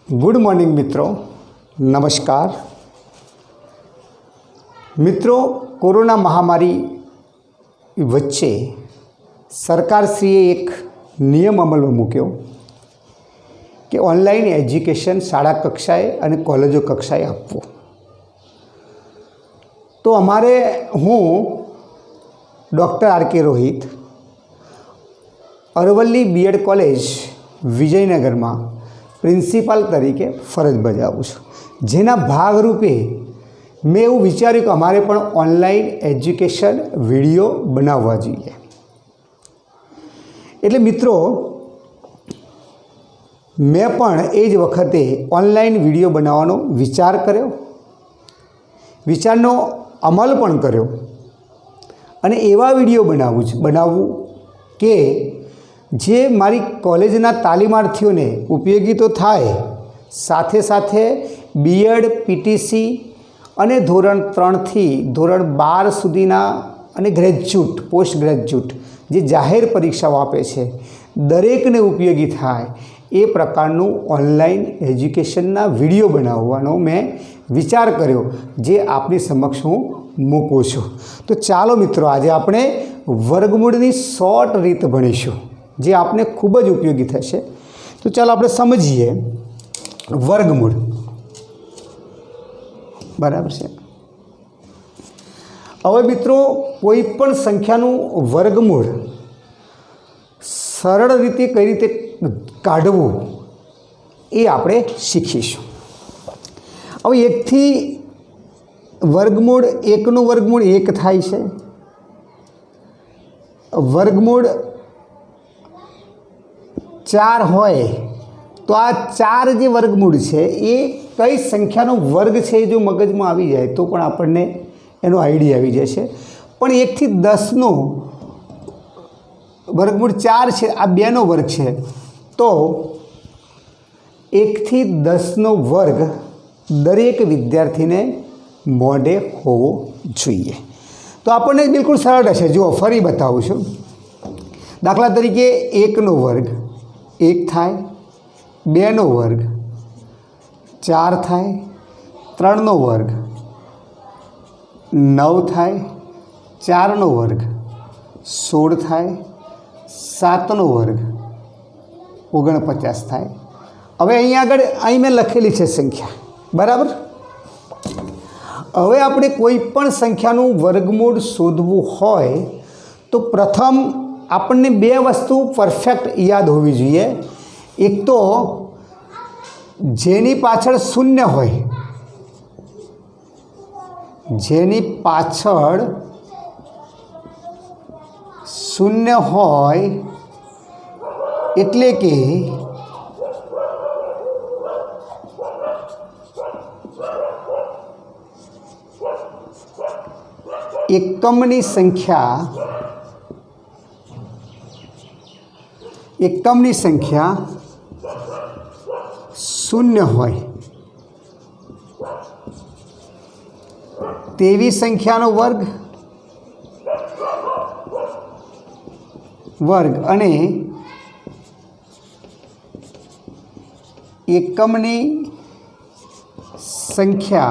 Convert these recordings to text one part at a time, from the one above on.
Good morning मित्रों, नमस्कार। मित्रों, कोरोना महामारी वच्चे सरकारश्रीए एक नियम अमल में मूक्यो कि ऑनलाइन एज्युकेशन शाळा कक्षाए अने कॉलेजों कक्षाए आपवुं। तो अमारे हूँ doctor R K. Rohit Aravalli B Ed college Vijaynagar में प्रिंसिपल तरीके फरज बजावुं छुं, जेना भागरूपे मैं एवुं विचार्युं कि अमारे पण ऑनलाइन एज्युकेशन विडियो बनाववा जोईए। एटले मित्रों, मैं पण ए ज वखते ऑनलाइन विडियो बनाववानो विचार कर्यो, विचारनो अमल पण कर्यो अने एवा विडियो बनावुं के जे मारी कॉलेजना तालीमार्थीओने उपयोगी तो थाय, साथे साथे बीएड पीटीसी अने धोरण 3 थी धोरण 12 सुधीना अने ग्रेज्युएट पोस्ट ग्रेज्युएट जे जाहेर परीक्षाओ आपे छे दरेकने उपयोगी थाय ए प्रकारनुं ऑनलाइन एज्युकेशनना विडियो बनाववानो मैं विचार कर्यो, जे आपनी समक्ष हूँ मूकूं छुं। तो चालो मित्रों, आज आपणे वर्गमूळनी शॉर्ट रीत भणीशुं जे आपने खूब ज उपयोगी थशे। तो चलो આપણે समझीए वर्गमूળ। बराबर है। હવે મિત્રો, कोईपण संख्याનું वर्गमूળ सरळ रीते कई रीते काढवुं ए આપણે શીખીશું। હવે 1 થી वर्गमूળ 1 નું वर्गमूળ 1 થાય છે। वर्गमूળ 4 होय तो आ 4 जे वर्गमूळ है ये कई संख्यानो वर्ग है जो मगज में आवी जाए तो पण आपने एनो आइडिया आवी जाए। पण 1 થી 10 नो वर्गमूळ 4 है, आ 2 नो वर्ग है, तो 1 થી 10 नो वर्ग दरेक विद्यार्थी ने मोढे होवो जोईए। तो आपने बिल्कुल सरल है। जो फरी बताऊँ छूं, दाखला तरीके 1 नो वर्ग 1 थाय, 2 नो वर्ग 4 थाय, 3 नो वर्ग 9 थाय, 4 नो वर्ग 16 थाय, 7 नो वर्ग 49 थाय। हवे अहीं आगळ अहीं मैं लखेली छे संख्या, बराबर। हवे आपणे कोईपण संख्यानुं वर्गमूळ शोधवुं होय तो प्रथम आपने 2 वस्तु परफेक्ट याद होवी जोईए। एक तो जेनी पाछळ शून्य होय, जेनी पाछळ शून्य होय एटले के एकमनी संख्या शून्य होय तेवी संख्यानो वर्ग अने एकमनी संख्या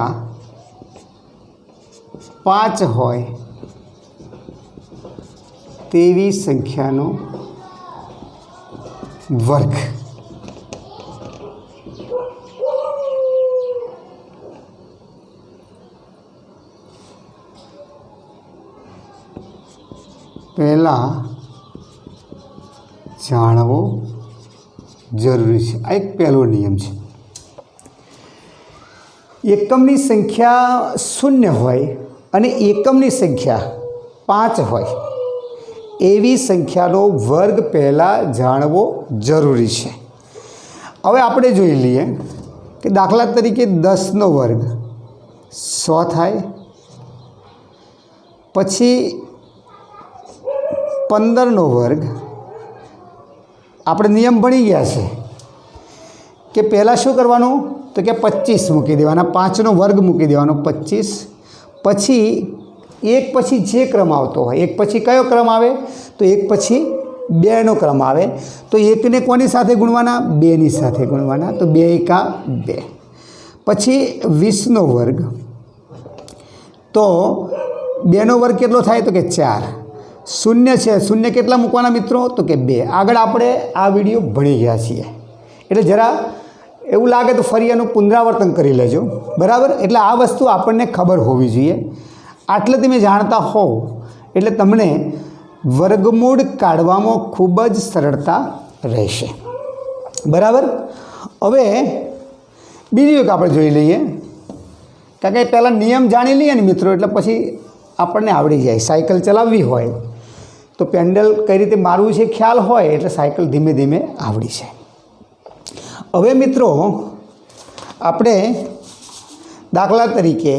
5 होय तेवी संख्यानो वर्ग। पहला जाणवो जरूरी है। आ एक पहलो नियम है। एकमनी संख्या शून्य होय अने एकमनी संख्या 5 होय एवी संख्यानो वर्ग पहला जाणवो जरूरी है। हवे आपणे जोई लीए कि दाखला तरीके 10 नो वर्ग 100 थाय, पछी 15 नो वर्ग આપણે નિયમ ભણી ગયા છે કે પહેલાં શું કરવાનું, તો કે 25 મૂકી દેવાના, 5નો વર્ગ મૂકી દેવાનો 25, પછી એક પછી જે ક્રમ આવતો હોય, એક પછી કયો ક્રમ આવે તો એક પછી 2નો ક્રમ આવે તો 1ને કોની સાથે ગુણવાના? 2ની સાથે ગુણવાના. તો 2 એકા 2. પછી 20નો વર્ગ, તો 2નો વર્ગ કેટલો થાય? તો કે 4. શૂન્ય છે, શૂન્ય કેટલા મૂકવાના મિત્રો? તો કે 2. આગળ આપણે આ વિડીયો ભણી ગયા છીએ, એટલે જરા એવું લાગે તો ફરી એનું પુનરાવર્તન કરી લેજો, બરાબર? એટલે આ વસ્તુ આપણને ખબર હોવી જોઈએ. આટલે તમે જાણતા હોવ એટલે તમને વર્ગમૂળ કાઢવામાં ખૂબ જ સરળતા રહેશે, બરાબર? હવે બીજું એક આપણે જોઈ લઈએ, કારણ કે પહેલાં નિયમ જાણી લઈએ ને મિત્રો, એટલે પછી આપણને આવડી જાય. સાયકલ ચલાવવી હોય તો પેન્ડલ કઈ રીતે મારવું છે ખ્યાલ હોય એટલે સાયકલ ધીમે ધીમે આવડી જાય. હવે મિત્રો આપણે દાખલા તરીકે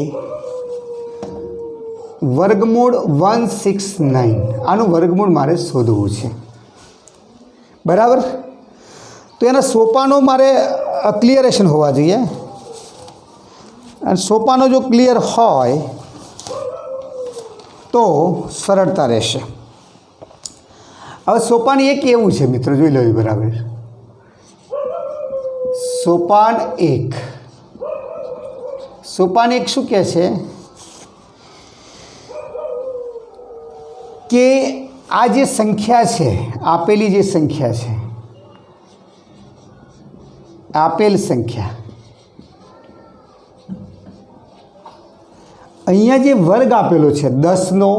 વર્ગમૂળ 169, આનું વર્ગમૂળ મારે શોધવું છે, બરાબર? તો એના સોપાનો મારે ક્લિયરેશન હોવા જોઈએ, અને સોપાનો જો ક્લિયર હોય તો સરળતા રહેશે. હવે સોપાન એક એવું છે મિત્રો, જોઈ લો બરાબર. સોપાન એક શું કહે છે કે આ જે સંખ્યા છે, આપેલી જે સંખ્યા છે, આપેલ સંખ્યા, અહીંયા જે વર્ગ આપેલો છે 10નો,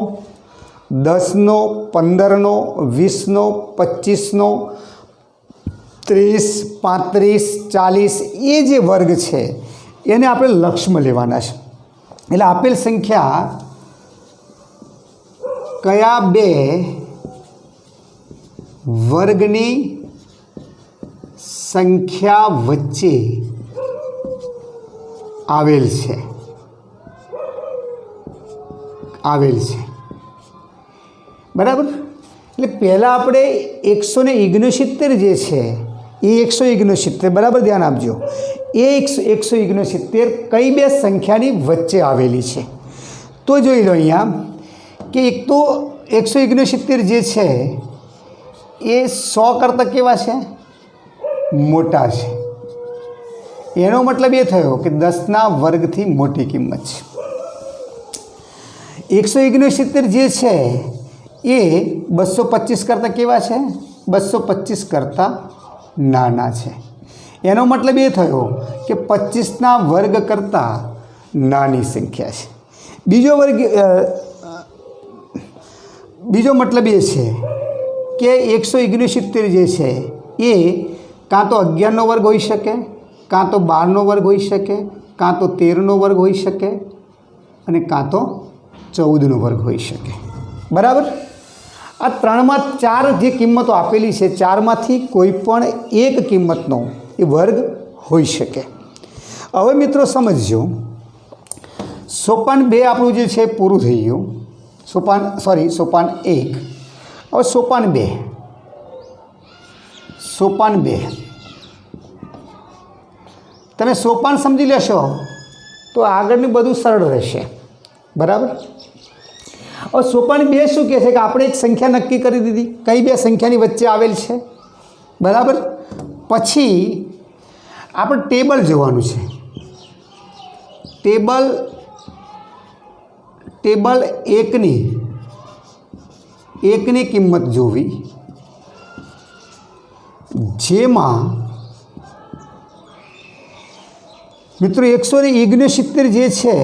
15નો, 20નો, 25નો, 30, 35, 40, એ જે વર્ગ છે એને આપણે લક્ષમાં લેવાના છે. એટલે આપેલ સંખ્યા કયા બે વર્ગની સંખ્યા વચ્ચે આવેલ છે, બરાબર? એટલે પહેલાં આપણે 169 જે છે એ 169, બરાબર ધ્યાન આપજો, એ 169 કઈ બે સંખ્યાની વચ્ચે આવેલી છે? તો જોઈ લો અહીંયા કે એક તો 169 જે છે એ 100 કરતાં કેવા છે? મોટા છે. એનો મતલબ એ થયો કે 10ના વર્ગથી મોટી કિંમત છે. 169 જે છે એ 225 કરતાં કેવા છે? 225 કરતાં નાના છે. એનો મતલબ એ થયો કે 25ના વર્ગ કરતાં નાની સંખ્યા છે. બીજો મતલબ એ છે કે 169 જે છે એ કાં તો 11નો વર્ગ હોઈ શકે, કાં તો 12નો વર્ગ હોઈ શકે, કાં તો 13નો વર્ગ હોઈ શકે, અને કાં તો 14નો વર્ગ હોઈ શકે, બરાબર? આ 3માં 4 જે કિંમતો આપેલી છે, 4માંથી કોઈ પણ એક કિંમતનો એ વર્ગ હોઈ શકે. હવે મિત્રો સમજજો, સોપાન 2 આપણું જે છે પૂરું થઈ ગયું. સોપાન 1. હવે સોપાન 2 તમે સોપાન સમજી લેશો તો આગળનું બધું સરળ રહેશે, બરાબર? હવે સોપાન 2 શું કહે છે કે આપણે એક સંખ્યા નક્કી કરી દીધી, કઈ બે સંખ્યાની વચ્ચે આવેલ છે, બરાબર? પછી આપણે ટેબલ જોવાનું છે. ટેબલ એકની કિંમત જોવી, જેમાં મિત્રો 169 જે છે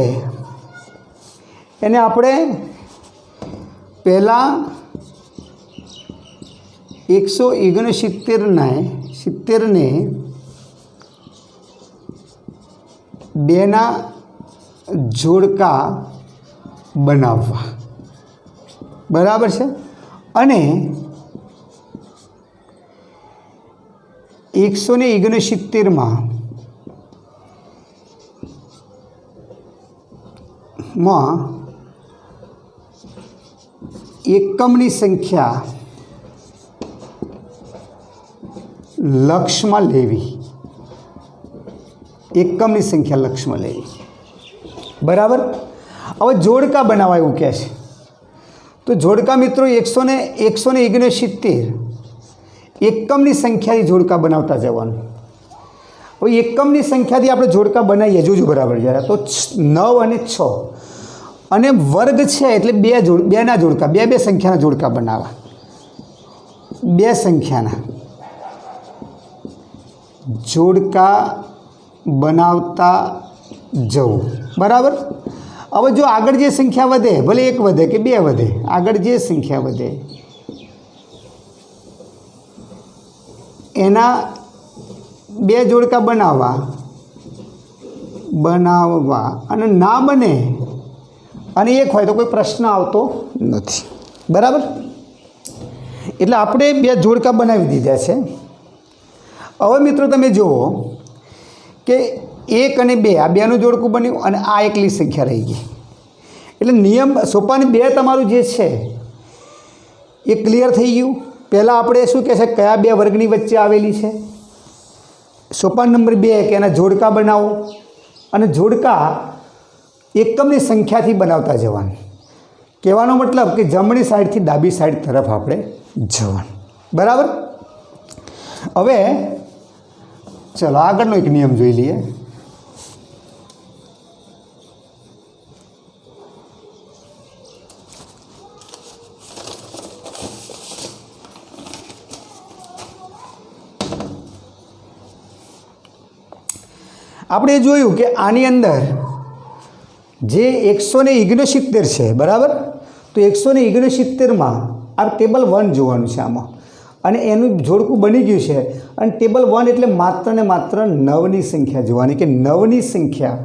એને આપણે પહેલાં 169ને 2ના જોડકા બનાવવા, બરાબર છે? અને 169માં એકમની સંખ્યા લક્ષમાં લેવી, બરાબર? હવે જોડકા બનાવવા એવું કહે છે. તો જોડકા મિત્રો 169 એકમની સંખ્યાથી જોડકા બનાવતા જવાનું। હવે એકમની સંખ્યાથી આપણે જોડકા બનાવીએ, જોજો બરાબર જરા, તો 9 અને 6 અને વર્ગ છે એટલે બેના જોડકા, બે સંખ્યાના જોડકા બનાવવા, બે સંખ્યાના જોડકા બનાવતા જવું, બરાબર। હવે જો આગળ જે સંખ્યા વધે, ભલે 1 વધે કે 2 વધે, આગળ જે સંખ્યા વધે એના બે જોડકા બનાવવા અને ના બને અને 1 હોય તો કોઈ પ્રશ્ન આવતો નથી, બરાબર। એટલે આપણે બે જોડકા બનાવી દીધા છે। હવે મિત્રો તમે જુઓ કે 1 અને 2 આ બેનું જોડકું બન્યું અને આ એકલી સંખ્યા રહી ગઈ। એટલે નિયમ સોપાન 2 તમારું જે છે એ ક્લિયર થઈ ગયું। પહેલાં આપણે શું કહે છે, કયા બે વર્ગની વચ્ચે આવેલી છે। સોપાન નંબર 2 કે એના જોડકા બનાવો અને જોડકા એકમની સંખ્યાથી બનાવતા જવાનું। કહેવાનો મતલબ કે જમણી સાઈડથી ડાબી સાઈડ તરફ આપણે જવાનું, બરાબર। હવે ચલો આગળનો એક નિયમ જોઈ લઈએ। આપણે જોયું કે આની અંદર જે 169 છે, બરાબર। તો 169માં આ ટેબલ 1 જોવાનું છે આમાં, અને એનું જોડકું બની ગયું છે। અને ટેબલ 1 એટલે માત્ર ને માત્ર 9ની સંખ્યા જોવાની કે 9ની સંખ્યા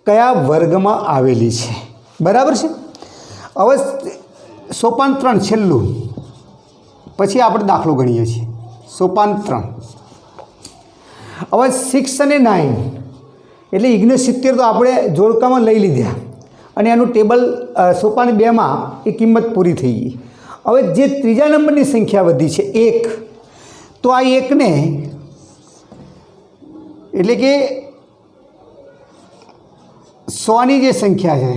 કયા વર્ગમાં આવેલી છે, બરાબર છે। હવે સોપાન 3 છેલ્લું, પછી આપણે દાખલો ગણીએ છીએ। સોપાન 3 હવે 6 અને 9 એટલે 69 તો આપણે જોડકામાં લઈ લીધા અને એનું ટેબલ સોપાન 2માં એ કિંમત પૂરી થઈ ગઈ। હવે જે ત્રીજા નંબરની સંખ્યા વધી છે 1, તો આ 1ને એટલે કે 100ની જે સંખ્યા છે,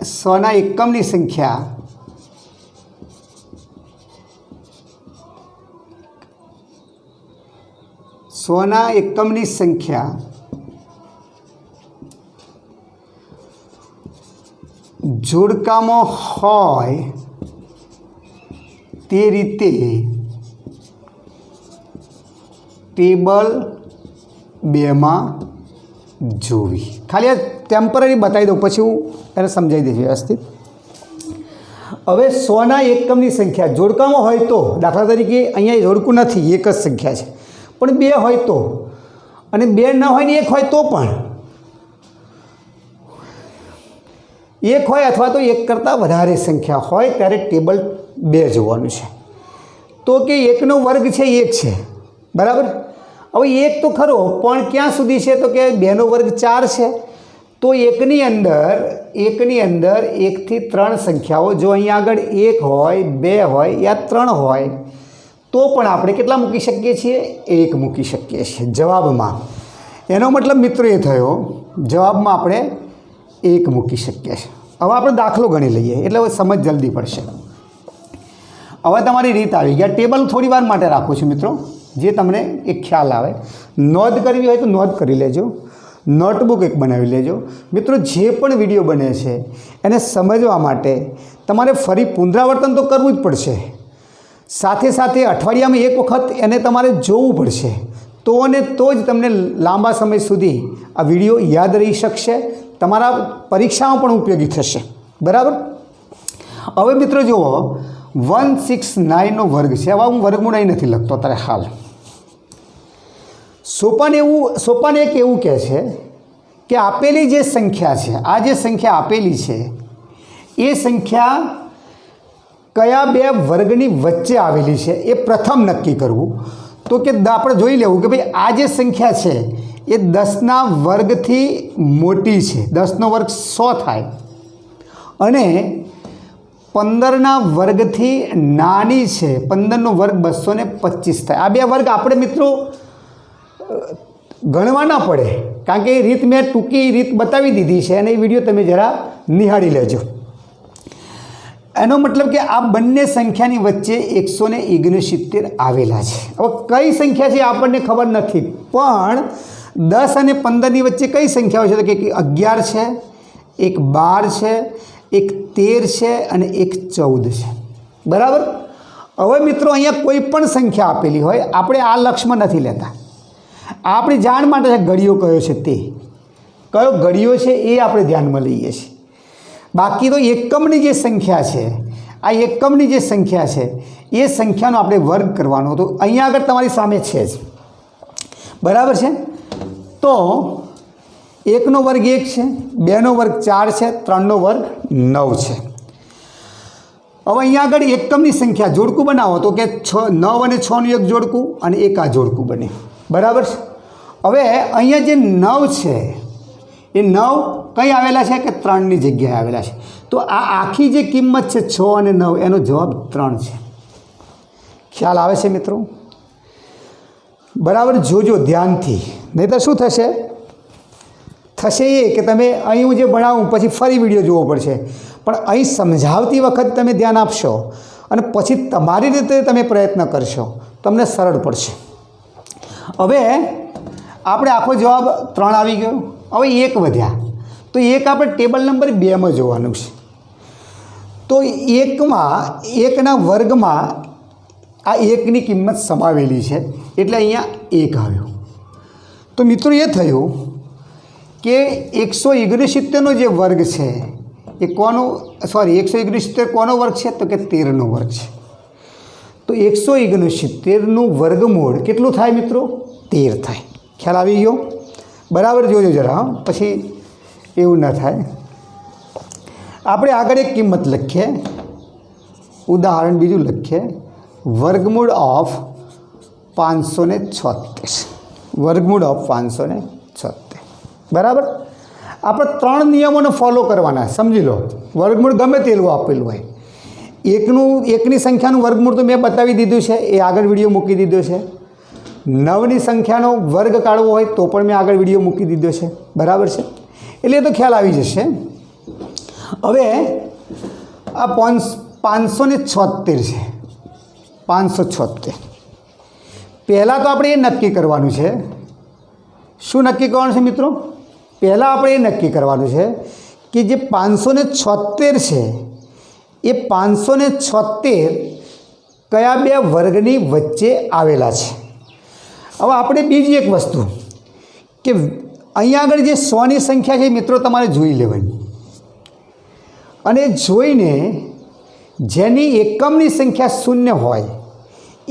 100ના એકમની સંખ્યા જોડકામાં હોય તે રીતે ટેબલ 2માં જોવી। ખાલી આ ટેમ્પરરી બતાવી દઉં, પછી હું એને સમજાવી દઈશ વ્યવસ્થિત। હવે 100ના એકમની સંખ્યા જોડકામાં હોય તો, દાખલા તરીકે અહીંયા જોડકું નથી, એક જ સંખ્યા છે, પણ 2 હોય તો, અને 2 ન હોય ને 1 હોય તો પણ, 1 હોય અથવા તો 1 કરતાં વધારે સંખ્યા હોય ત્યારે ટેબલ 2 જોવાનું છે। તો કે 1નો વર્ગ છે 1 છે, બરાબર। હવે 1 તો ખરો, પણ ક્યાં સુધી છે, તો કે 2નો વર્ગ 4 છે। તો એકની અંદર 1 થી 3 સંખ્યાઓ, જો અહીંયા આગળ 1 હોય, 2 હોય યા 3 હોય તો પણ આપણે કેટલા મૂકી શકીએ છીએ, 1 મૂકી શકીએ છીએ જવાબમાં। એનો મતલબ મિત્રો એ થયો, જવાબમાં આપણે 1 મૂકી શકીએ છીએ। હવે આપણે દાખલો ગણી લઈએ એટલે હવે સમજ જલ્દી પડશે। હવે તમારી રીત આવી ગયા। ટેબલ થોડી વાર માટે રાખું છું મિત્રો, જે તમને એક ખ્યાલ આવે। નોંધ કરવી હોય તો નોંધ કરી લેજો, નોટબુક એક બનાવી લેજો। મિત્રો જે પણ વિડીયો બને છે એને સમજવા માટે તમારે ફરી પુનરાવર્તન તો કરવું જ પડશે, સાથે સાથે અઠવાડિયામાં એક વખત એને તમારે જોવું પડશે, તો અને તો જ તમને લાંબા સમય સુધી આ વિડીયો યાદ રહી શકશે, તમારા પરીક્ષામાં પણ ઉપયોગી થશે, બરાબર। હવે મિત્રો જુઓ 169નો વર્ગ છે। હવે હું વર્ગમૂળ અહીં નથી લખતો અત્યારે હાલ। સોપાન એક એવું કહે છે કે આપેલી જે સંખ્યા છે, આ જે સંખ્યા આપેલી છે એ સંખ્યા કયા બે વર્ગની વચ્ચે આવેલી છે એ પ્રથમ નક્કી કરવું। તો કે આપણે જોઈ લેવું કે ભાઈ આ જે સંખ્યા છે એ 10ના વર્ગથી મોટી છે, 10નો વર્ગ 100 થાય, અને 15ના વર્ગથી નાની છે, 15નો વર્ગ 225 થાય। આ બે વર્ગ આપણે મિત્રો ગણવા ના પડે, કારણ કે એ રીત મેં ટૂંકી રીત બતાવી દીધી છે, અને એ વિડીયો તમે જરા નિહાળી લેજો। એનો મતલબ કે આ બંને સંખ્યાની વચ્ચે 169 આવેલા છે. હવે કઈ સંખ્યા છે આપણને ખબર નથી, પણ 10 અને 15ની વચ્ચે કઈ સંખ્યાઓ છે? તો કે 11 છે, એક 12 છે, એક 13 છે અને એક 14 છે. બરાબર. હવે મિત્રો અહીંયા કોઈ પણ સંખ્યા આપેલી હોય, આપણે આ લક્ષમાં નથી લેતા. આપણી જાણ માટે છે ઘડિયો કયો છે તે, કયો ઘડિયો છે એ આપણે ધ્યાનમાં લઈએ છીએ. બાકી તો એકમની જે સંખ્યા છે, આ એકમની જે સંખ્યા છે એ સંખ્યાનો આપણે વર્ગ કરવાનો હતો. અહીંયા આગળ તમારી સામે છે જ. બરાબર છે. તો 1નો વર્ગ 1 છે, 2નો વર્ગ 4 છે, 3નો વર્ગ 9 છે. હવે અહીંયા આગળ એકમની સંખ્યા જોડકું બનાવો તો કે 9 અને 6નું એક જોડકું અને એક આ જોડકું બને. બરાબર છે. હવે અહીંયા જે 9 છે એ 9 કઈ આવેલા છે? કે 3ની જગ્યાએ આવેલા છે. તો આ આખી જે કિંમત છે 6 અને 9 એનો જવાબ 3 છે. ખ્યાલ આવે છે મિત્રો? બરાબર. જોજો ધ્યાનથી, નહીં તો શું થશે એ કે તમે અહીં હું જે ભણાવું પછી ફરી વિડીયો જોવો પડશે, પણ અહીં સમજાવતી વખત તમે ધ્યાન આપશો અને પછી તમારી રીતે તમે પ્રયત્ન કરશો, તમને સરળ પડશે. હવે આપણે આખો જવાબ 3 આવી ગયો. હવે 1 વધ્યા, તો 1 આપણે ટેબલ નંબર 2માં જોવાનું છે. તો 1ના વર્ગમાં આ 1ની કિંમત સમાવેલી છે એટલે અહીંયા 1 આવ્યો. તો મિત્રો એ થયું કે 169નો જે વર્ગ છે એ કોનો, 169 કોનો વર્ગ છે? તો કે 13નો વર્ગ છે. તો 169નું વર્ગમૂળ કેટલું થાય મિત્રો? 13 થાય. ખ્યાલ આવી ગયો? બરાબર. જોજો જરા, પછી એવું ના થાય. આપણે આગળ એક કિંમત લખીએ, ઉદાહરણ બીજું લખીએ. વર્ગમૂળ ઓફ 576. વર્ગમૂળ ઓફ 576. બરાબર. આપણે 3 નિયમોને ફોલો કરવાના. સમજી લો, વર્ગમૂળ ગમે તેલું આપેલું હોય, એકની સંખ્યાનું વર્ગમૂળ તો મેં બતાવી દીધું છે, એ આગળ વિડીયો મૂકી દીધો છે. 9ની સંખ્યાનો વર્ગ કાઢવો હોય તો પણ મેં આગળ વિડીયો મૂકી દીધો છે. બરાબર છે. એટલે એ તો ખ્યાલ આવી જશે. હવે આ 576 છે. 576 પહેલાં તો આપણે એ નક્કી કરવાનું છે. શું નક્કી કરવાનું છે મિત્રો? પહેલાં આપણે એ નક્કી કરવાનું છે કે જે 576 છે એ 576 કયા બે વર્ગની વચ્ચે આવેલા છે. હવે આપણે બીજી એક વસ્તુ કે અહીંયા આગળ જે 100ની સંખ્યા છે મિત્રો તમારે જોઈ લેવાની, અને જોઈને જેની એકમની સંખ્યા 0 હોય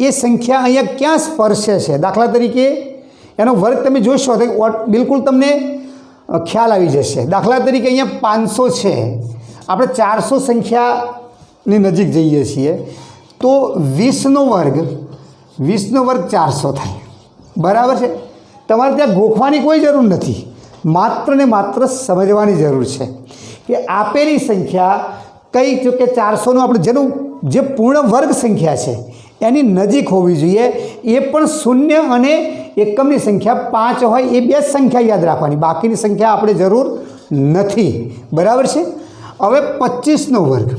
એ સંખ્યા અહીંયા ક્યાં સ્પર્શે છે. દાખલા તરીકે એનો વર્ગ તમે જોશો તો બિલકુલ તમને ખ્યાલ આવી જશે. દાખલા તરીકે અહીંયા 500 છે, આપણે 400 સંખ્યાની નજીક જઈએ છીએ તો 20નો વર્ગ 400 થાય. બરાબર છે. તમારે ત્યાં ગોખવાની કોઈ જરૂર નથી, માત્ર ને માત્ર સમજવાની જરૂર છે કે આપેલી સંખ્યા કઈ, જો કે 400નું આપણે જેનું જે પૂર્ણ વર્ગ સંખ્યા છે એની નજીક હોવી જોઈએ. એ પણ 0 અને એકમની સંખ્યા 5 હોય એ બે જ સંખ્યા યાદ રાખવાની, બાકીની સંખ્યા આપણે જરૂર નથી. બરાબર છે. હવે 25નો વર્ગ,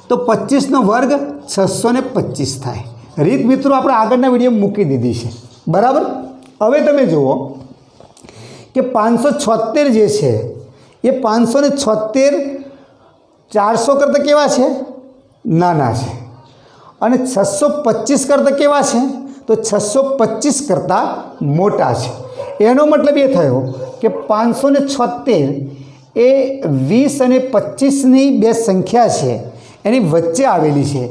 તો 25નો વર્ગ 625 થાય. રીત મિત્રો આપણે આગળના વિડીયો મૂકી દીધી છે. બરાબર. હવે તમે જુઓ કે 576 જે છે એ 576 400 કરતાં કેવા છે? નાના છે. અને 625 કરતાં કેવા છે? તો 625 કરતાં મોટા છે. એનો મતલબ એ થયો કે 576 એ 20 અને 25ની બે સંખ્યા છે એની વચ્ચે આવેલી છે.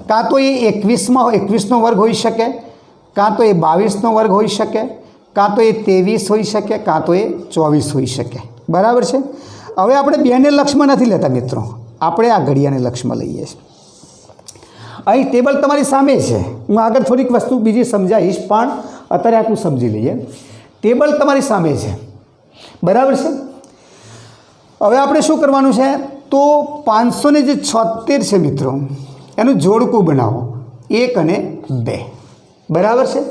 કાં તો એ 21નો વર્ગ હોઈ શકે, કાં તો એ 22નો વર્ગ હોઈ શકે, કાં તો એ 23 હોઈ શકે, કાં તો એ 24 હોઈ શકે. બરાબર છે. હવે આપણે બેને લક્ષમાં નથી લેતા મિત્રો, આપણે આ ઘડિયાને લક્ષમાં લઈએ છીએ. અહીં ટેબલ તમારી સામે છે. હું આગળ થોડીક વસ્તુ બીજી સમજાવીશ, પણ અત્યારે આટલું સમજી લઈએ. ટેબલ તમારી સામે છે. બરાબર છે. હવે આપણે શું કરવાનું છે? તો 576 છે મિત્રો, એનું જોડકું બનાવો 1 અને 2. બરાબર છે.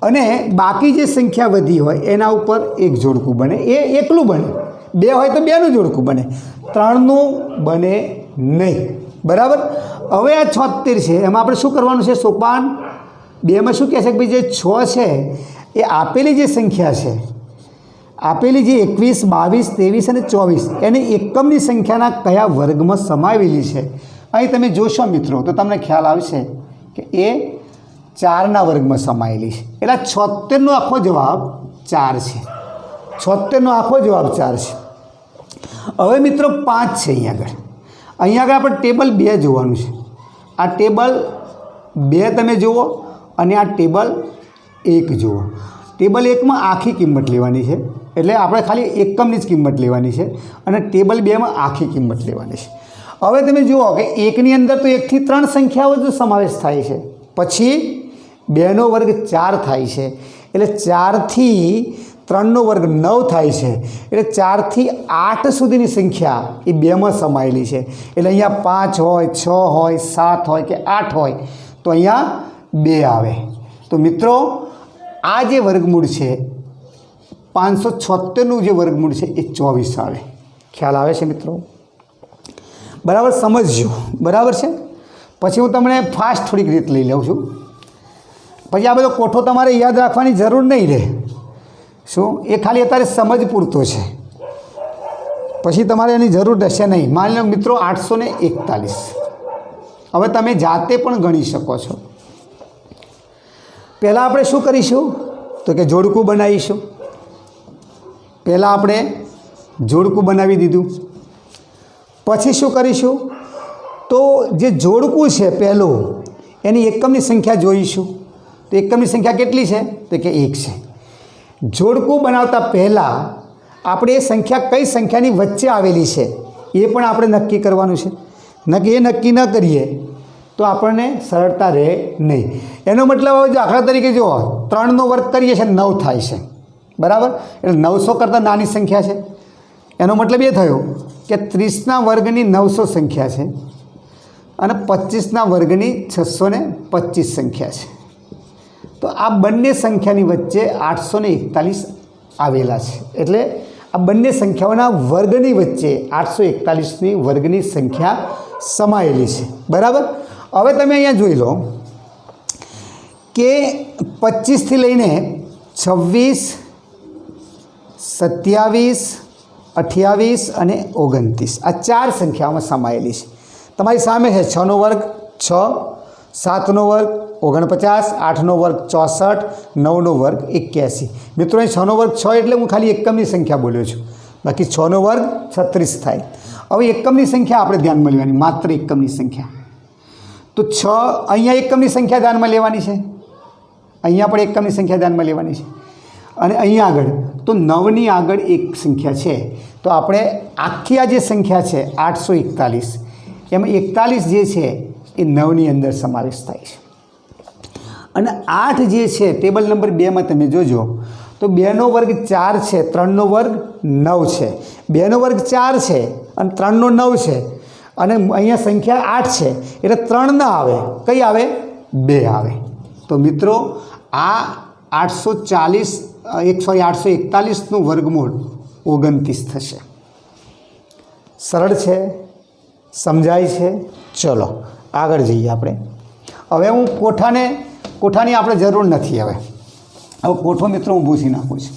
અને બાકી જે સંખ્યા વધી હોય એના ઉપર એક જોડકું બને, એ એકલું બને. 2 હોય તો 2નું જોડકું બને, 3નું બને નહીં, બરાબર। હવે આ 76 છે, એમાં આપણે શું કરવાનું છે? સોપાન 2માં શું કહે છે કે ભાઈ જે 6 છે એ આપેલી જે સંખ્યા છે, આપેલી જે 21, 22, 23 અને 24 એને એકમની સંખ્યાના કયા વર્ગમાં સમાવેલી છે? અહીં તમે જોશો મિત્રો તો તમને ખ્યાલ આવશે કે એ 4ના વર્ગમાં સમાયેલી છે, એટલે 76નો આખો જવાબ 4 છે। 76નો આખો જવાબ 4 છે। હવે મિત્રો 5 છે અહીંયા આગળ આપણે ટેબલ 2 જોવાનું છે। આ ટેબલ 2 તમે જુઓ અને આ ટેબલ 1 જુઓ। ટેબલ 1માં આખી કિંમત લેવાની છે, એટલે આપણે ખાલી એકમની જ કિંમત લેવાની છે, અને ટેબલ 2માં આખી કિંમત લેવાની છે। હવે તમે જુઓ કે 1ની અંદર તો 1 થી 3 સંખ્યાઓ જ સમાવેશ થાય છે, પછી 2નો વર્ગ 4 થાય છે, એટલે 4 થી 3નો વર્ગ 9 થાય છે, એટલે 4 થી 8 સુધીની સંખ્યા એ 2માં સમાયેલી છે। એટલે અહીંયા 5 હોય, 6 હોય, 7 હોય કે 8 હોય તો અહીંયા 2 આવે। તો મિત્રો આ જે વર્ગમૂળ છે 576નું જે વર્ગમૂળ છે એ 24 આવે। ખ્યાલ આવે છે મિત્રો? બરાબર સમજજો, બરાબર છે। પછી હું તમને ફાસ્ટ થોડીક રીત લઈ લઉં છું, પછી આ બધો કોઠો તમારે યાદ રાખવાની જરૂર નહીં રહે, શું એ ખાલી અત્યારે સમજ પૂરતો છે, પછી તમારે એની જરૂર રહેશે નહીં। માની લો મિત્રો 841, હવે તમે જાતે પણ ગણી શકો છો। પહેલાં આપણે શું કરીશું તો કે જોડકું બનાવીશું। પહેલાં આપણે જોડકું બનાવી દીધું, પછી શું કરીશું તો જે જોડકું છે પહેલું એની એકમની સંખ્યા જોઈશું। તો એકમની સંખ્યા કેટલી છે તો કે 1 છે। જોડકું બનાવતા પહેલાં આપણે એ સંખ્યા કઈ સંખ્યાની વચ્ચે આવેલી છે એ પણ આપણે નક્કી કરવાનું છે। એ નક્કી ન કરીએ તો આપણને સરળતા રહે નહીં। એનો મતલબ હવે જો દાખલા તરીકે જુઓ 3નો વર્ગ કરીએ છીએ 9 થાય છે, બરાબર, એટલે 900 કરતાં નાની સંખ્યા છે। એનો મતલબ એ થયો કે 30ના વર્ગની 900 સંખ્યા છે અને 25ના વર્ગની 625 સંખ્યા છે। તો આ બંને સંખ્યાની વચ્ચે 841 આવેલા છે, એટલે આ બંને સંખ્યાઓના વર્ગની વચ્ચે 841ની વર્ગની સંખ્યા સમાયેલી છે, બરાબર। હવે તમે અહીંયા જોઈ લો કે 25થી લઈને 26, 27, 28 અને 29 આ 4 સંખ્યાઓમાં સમાયેલી છે। તમારી સામે છે 6નો વર્ગ 6, 7નો વર્ગ 49, 8નો વર્ગ 64, 9નો વર્ગ 81। મિત્રો અહીં 6નો વર્ગ 6 એટલે હું ખાલી એકમની સંખ્યા બોલ્યો છું, બાકી 6નો વર્ગ 36 થાય। હવે એકમની સંખ્યા આપણે ધ્યાનમાં લેવાની, માત્ર એકમની સંખ્યા। તો 6 અહીંયા એકમની સંખ્યા ધ્યાનમાં લેવાની છે, અહીંયા પણ એકમની સંખ્યા ધ્યાનમાં લેવાની છે, અને અહીંયા આગળ તો 9ની આગળ એક સંખ્યા છે, તો આપણે આખી આ જે સંખ્યા છે 841 એમાં 41 જે છે એ 9ની અંદર સમાવેશ થાય છે, અને 8 જે છે ટેબલ નંબર 2માં તમે જોજો તો 2નો વર્ગ 4 છે, 3નો વર્ગ 9 છે, 2નો વર્ગ 4 છે અને 3નો 9 છે, અને અહીંયા સંખ્યા 8 છે, એટલે 3 ના આવે, કઈ આવે? 2 આવે। તો મિત્રો આ 841નું વર્ગમૂળ 29 થશે। સરળ છે, સમજાય છે? ચલો આગળ જઈએ આપણે। હવે હું કોઠાની આપણે જરૂર નથી। હવે કોઠો મિત્રો હું ભૂસી નાખું છું।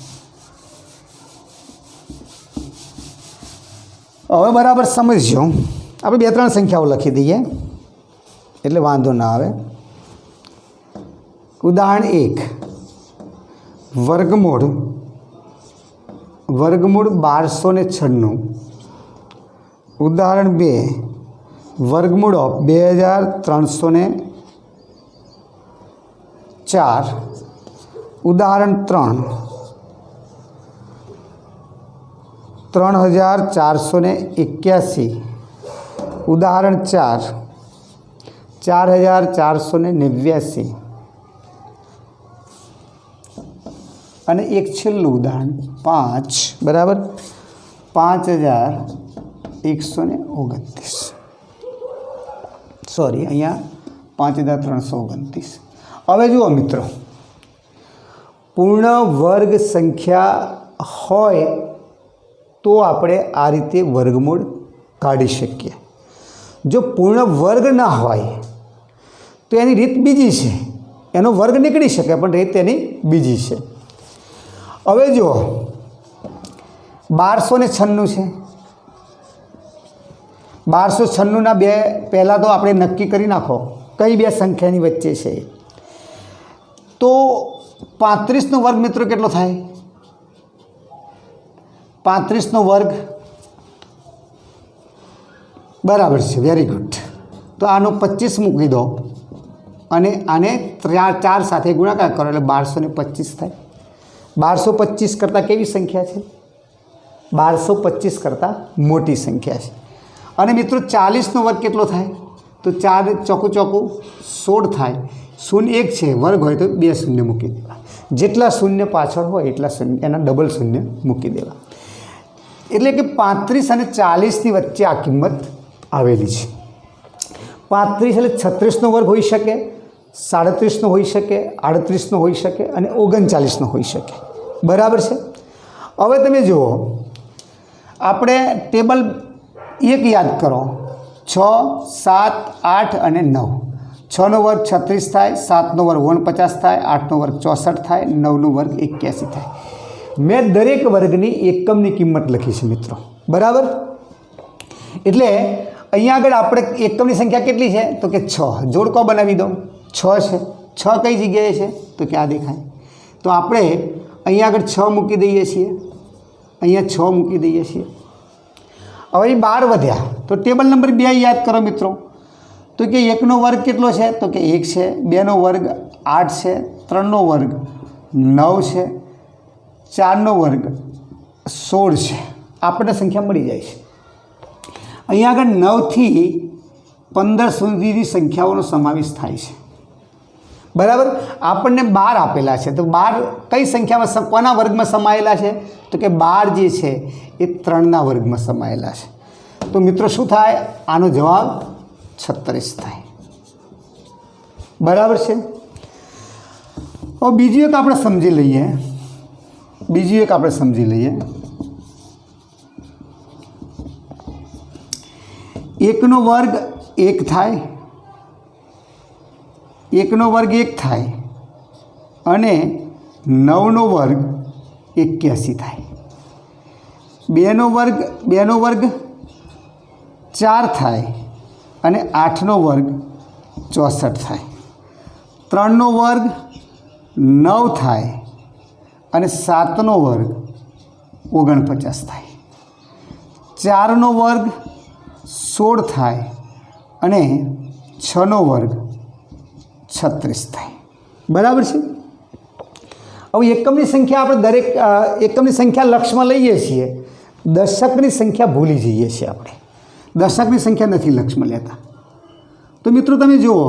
હવે બરાબર સમજજો, આપણે 2-3 સંખ્યાઓ લખી દઈએ એટલે વાંધો ના આવે। ઉદાહરણ 1 વર્ગમૂળ 1296। ઉદાહરણ 2 વર્ગમૂળ 2304। ઉદાહરણ 3 3481। ઉદાહરણ 4 4489। અને એક છેલ્લું ઉદાહરણ 5, બરાબર, 5129। સોરી, અહીંયા 5329। હવે જુઓ મિત્રો, પૂર્ણ વર્ગ સંખ્યા હોય તો આપણે આ રીતે વર્ગમૂળ કાઢી શકીએ। જો પૂર્ણ વર્ગ ના હોય તો એની રીત બીજી છે, એનો વર્ગ નીકળી શકે પણ રીત એની બીજી છે. હવે જુઓ 1296 છે. 1296ના બે પહેલાં તો આપણે નક્કી કરી નાખો કઈ બે સંખ્યાની વચ્ચે છે. તો 35નો વર્ગ મિત્રો કેટલો થાય? 35નો વર્ગ બરાબર છે, વેરી ગુડ. તો આનો 25 મૂકી દો અને આને 4 સાથે ગુણાકાર કરો એટલે 1225 થાય. 1225 કરતાં કેવી સંખ્યા છે? 1225 કરતાં મોટી સંખ્યા છે. અને મિત્રો 40નો વર્ગ કેટલો થાય? તો 4 ચોકું 16 થાય. શૂન્ય 1 છે, વર્ગ હોય તો 2 શૂન્ય મૂકી દેવા. જેટલા શૂન્ય પાછળ હોય એટલા શૂન્ય એના ડબલ શૂન્ય મૂકી દેવા. એટલે કે 35 અને 40ની વચ્ચે આ કિંમત આવેલી છે. 35 એટલે 36નો વર્ગ હોઈ શકે, 37નો હોઈ શકે, 38નો હોઈ શકે અને 39નો હોઈ શકે. બરાબર છે. હવે તમે જુઓ, આપણે ટેબલ 1 યાદ કરો. 6, 7, 8 અને 9. 6નો વર્ગ 36 થાય, 7નો વર્ગ 49 થાય, 8નો વર્ગ 64 થાય, 9નો વર્ગ 81 થાય. મેં દરેક વર્ગની એકમની કિંમત લખી છે મિત્રો. બરાબર. એટલે અહીંયા આગળ આપણે એકમની સંખ્યા કેટલી છે? તો કે 6. જોડકો બનાવી દો. 6 છે. 6 કઈ જગ્યાએ છે? તો કે આ દેખાય. તો આપણે અહીંયા આગળ 6 મૂકી દઈએ છીએ, અહીંયા 6 મૂકી દઈએ છીએ. હવે 12 વધ્યા તો ટેબલ નંબર 2 યાદ કરો મિત્રો. તો કે 1નો વર્ગ કેટલો છે? તો કે 1 છે. 2નો વર્ગ 8 છે. 3નો વર્ગ 9 છે. 4નો વર્ગ 16 છે. આપણને સંખ્યા મળી જાય છે. અહીંયા આગળ 9થી 15 સુધીની સંખ્યાઓનો સમાવેશ થાય છે. બરાબર. આપણને 12 આપેલા છે તો 12 કઈ સંખ્યામાં કોના વર્ગમાં સમાયેલા છે? તો કે 12 જે છે એ 3ના વર્ગમાં સમાયેલા છે. તો મિત્રો શું થાય? આનો જવાબ 36 થાય. બરાબર છે. હવે બીજું એક આપણે સમજી લઈએ. 1નો વર્ગ 1 થાય, 1નો વર્ગ 1 થાય અને 9નો વર્ગ 81 થાય. 2નો વર્ગ 4 થાય અને 8નો વર્ગ 64 થાય. 3નો વર્ગ 9 થાય અને 7નો વર્ગ 49 થાય. 4નો વર્ગ 16 થાય અને 6નો વર્ગ 36 થાય. બરાબર છે. હવે એકમની સંખ્યા આપણે દરેક એકમની સંખ્યા લક્ષમાં લઈએ છીએ, દશકની સંખ્યા ભૂલી જઈએ છીએ. આપણે દશકની સંખ્યા નથી લક્ષમાં લેતા. તો મિત્રો તમે જુઓ,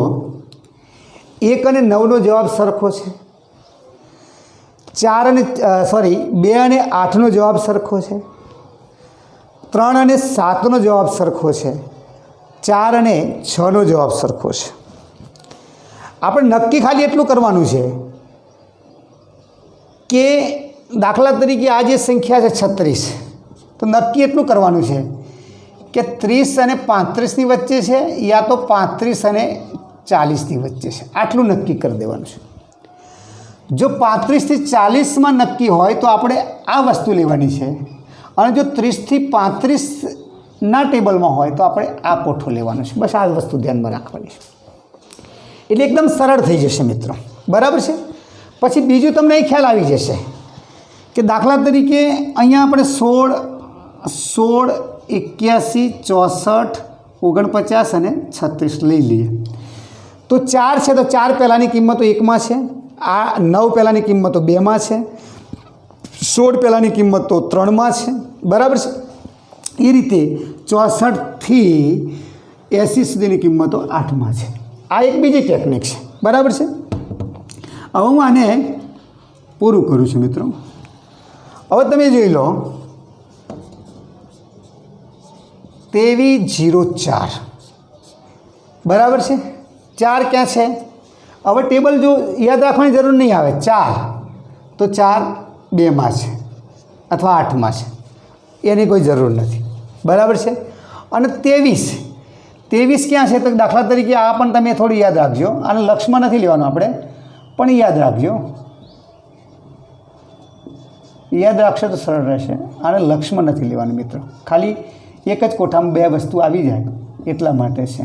1 અને 9નો જવાબ સરખો છે. 2 અને 8નો જવાબ સરખો છે. 3 અને 7નો જવાબ સરખો છે. 4 અને 6નો જવાબ સરખો છે. આપણે નક્કી ખાલી એટલું કરવાનું છે કે દાખલા તરીકે આ જે સંખ્યા છે 36, તો નક્કી એટલું કરવાનું છે કે 30 અને 35ની વચ્ચે છે યા તો 35 અને 40ની વચ્ચે છે. આટલું નક્કી કરી દેવાનું છે. જો 35થી 40માં નક્કી હોય તો આપણે આ વસ્તુ લેવાની છે, અને જો 30થી 35ના ટેબલમાં હોય તો આપણે આ કોઠો લેવાનો છે. બસ આ વસ્તુ ધ્યાનમાં રાખવાની છે. એટલે એકદમ સરળ થઈ જશે મિત્રો. બરાબર છે. પછી બીજું તમને એ ખ્યાલ આવી જશે કે દાખલા તરીકે અહીંયા આપણે 16, 81, 64, 49 અને 36 લઈ લઈએ. તો 4 છે તો 4 પહેલાંની કિંમતો 1માં છે, આ 9 પહેલાંની કિંમતો 2માં છે, 16 પહેલાંની કિંમતો 3માં છે. બરાબર છે. એ રીતે 64થી 80 સુધીની કિંમતો 8માં છે. આ એક બીજી ટેકનિક છે. બરાબર છે. હવે હું આને પૂરું કરું છું મિત્રો. હવે તમે જોઈ લો 2304. બરાબર છે. 4 ક્યાં છે? હવે ટેબલ જો યાદ રાખવાની જરૂર નહીં આવે. 4 તો 4 2માં છે અથવા 8માં છે, એની કોઈ જરૂર નથી. બરાબર છે. અને 23 23 ક્યાં છે? તો દાખલા તરીકે આ પણ તમે થોડું યાદ રાખજો. આને લક્ષમાં નથી લેવાનું આપણે, પણ યાદ રાખજો. યાદ રાખશો તો સરળ રહેશે. આને લક્ષમાં નથી લેવાનું મિત્રો, ખાલી એક જ કોઠામાં બે વસ્તુ આવી જાય એટલા માટે છે.